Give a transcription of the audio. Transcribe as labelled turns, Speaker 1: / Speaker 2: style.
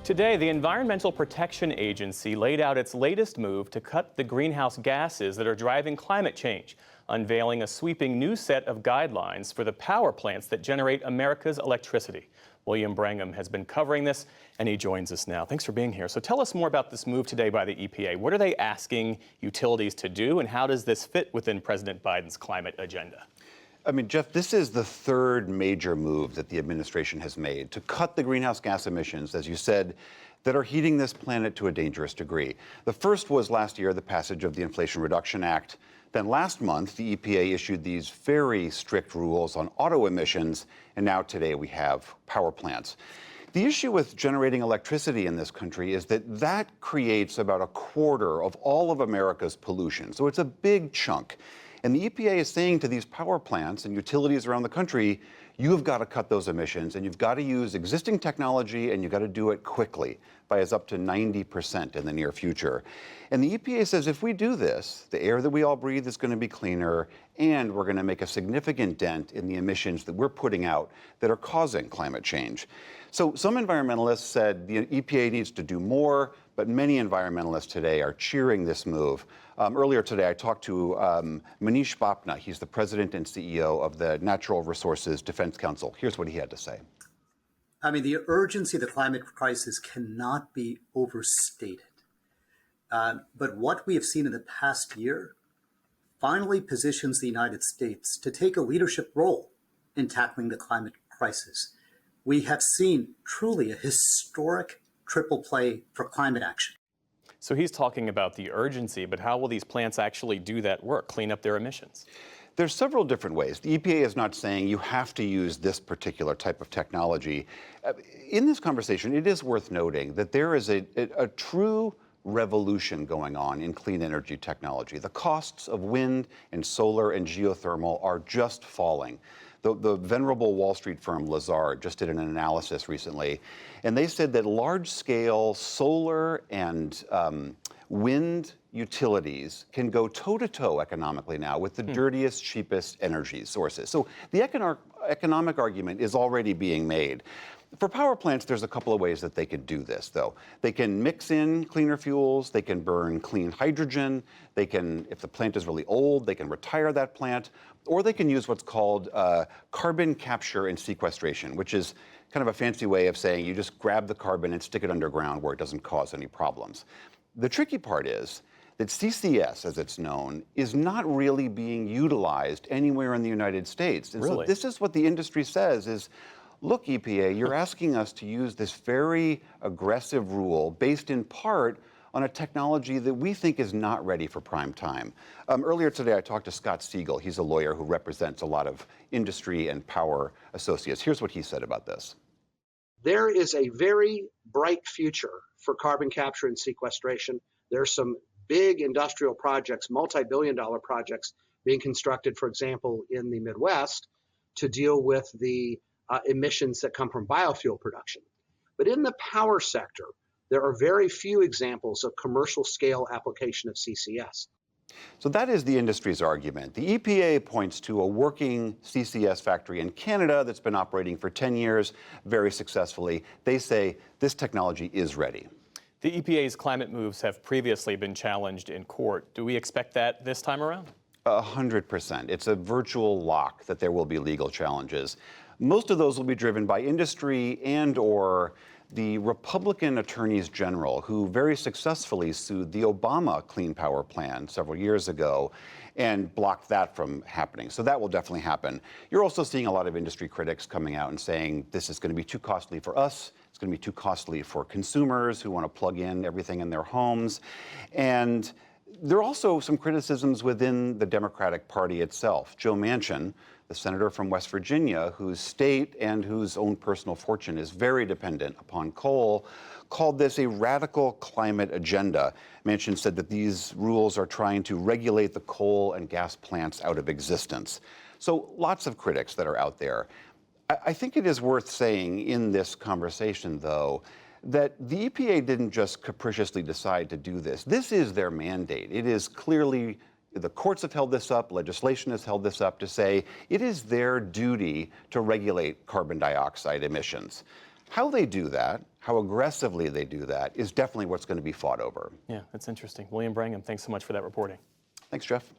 Speaker 1: Today, the Environmental Protection Agency laid out its latest move to cut the greenhouse gases that are driving climate change, unveiling a sweeping new set of guidelines for the power plants that generate America's electricity. William Brangham has been covering this, and he joins us now. Thanks for being here. So tell us more about this move today by the EPA. What are they asking utilities to do, and how does this fit within President Biden's climate agenda?
Speaker 2: I mean, Jeff, this is the third major move that the administration has made to cut the greenhouse gas emissions, as you said, that are heating this planet to a dangerous degree. The first was last year, the passage of the Inflation Reduction Act. Then last month, the EPA issued these very strict rules on auto emissions, and now today we have power plants. The issue with generating electricity in this country is that that creates about a quarter of all of America's pollution. So it's a big chunk. And the EPA is saying to these power plants and utilities around the country, you've got to cut those emissions, and you've got to use existing technology, and you've got to do it quickly, by as up to 90% in the near future. And the EPA says if we do this, the air that we all breathe is going to be cleaner, and we're going to make a significant dent in the emissions that we're putting out that are causing climate change. So some environmentalists said the EPA needs to do more, but many environmentalists today are cheering this move. Earlier today, I talked to Manish Bapna. He's the president and CEO of the Natural Resources Defense Council. Here's what he had to say.
Speaker 3: I mean, the urgency of the climate crisis cannot be overstated. But what we have seen in the past year finally positions the United States to take a leadership role in tackling the climate crisis. We have seen truly a historic triple play for climate action.
Speaker 1: So he's talking about the urgency, but how will these plants actually do that work, clean up their emissions?
Speaker 2: There's several different ways. The EPA is not saying you have to use this particular type of technology. In this conversation, it is worth noting that there is a true revolution going on in clean energy technology. The costs of wind and solar and geothermal are just falling. The venerable Wall Street firm Lazard just did an analysis recently, and they said that large-scale solar and wind utilities can go toe-to-toe economically now with the dirtiest, cheapest energy sources. So the economic argument is already being made. For power plants, there's a couple of ways that they could do this, though. They can mix in cleaner fuels, they can burn clean hydrogen, they can, if the plant is really old, they can retire that plant, or they can use what's called carbon capture and sequestration, which is kind of a fancy way of saying you just grab the carbon and stick it underground where it doesn't cause any problems. The tricky part is that CCS, as it's known, is not really being utilized anywhere in the United States. And
Speaker 1: Really?
Speaker 2: so this is what the industry says is, look, EPA, you're asking us to use this very aggressive rule based in part on a technology that we think is not ready for prime time. Earlier today, I talked to Scott Siegel. He's a lawyer who represents a lot of industry and power associates. Here's what he said about this.
Speaker 4: There is a very bright future for carbon capture and sequestration. There's some big industrial projects, multi-billion-dollar projects being constructed, for example, in the Midwest to deal with the emissions that come from biofuel production. But in the power sector, there are very few examples of commercial scale application of CCS.
Speaker 2: So that is the industry's argument. The EPA points to a working CCS factory in Canada that's been operating for 10 years very successfully. They say this technology is ready.
Speaker 1: The EPA's climate moves have previously been challenged in court. Do we expect that this time around?
Speaker 2: 100%. It's a virtual lock that there will be legal challenges. Most of those will be driven by industry and or the Republican attorneys general who very successfully sued the Obama Clean Power Plan several years ago and blocked that from happening. So that will definitely happen. You're also seeing a lot of industry critics coming out and saying this is going to be too costly for us. It's going to be too costly for consumers who want to plug in everything in their homes. And there are also some criticisms within the Democratic Party itself. Joe Manchin, the senator from West Virginia, whose state and whose own personal fortune is very dependent upon coal, called this a radical climate agenda. Manchin said that these rules are trying to regulate the coal and gas plants out of existence. So lots of critics that are out there. I think it is worth saying in this conversation, though, that the EPA didn't just capriciously decide to do this. This is their mandate. It is clearly, the courts have held this up, legislation has held this up to say it is their duty to regulate carbon dioxide emissions. How they do that, how aggressively they do that, is definitely what's going to be fought over.
Speaker 1: Yeah, that's interesting. William Brangham, thanks so much for that reporting.
Speaker 2: Thanks, Jeff.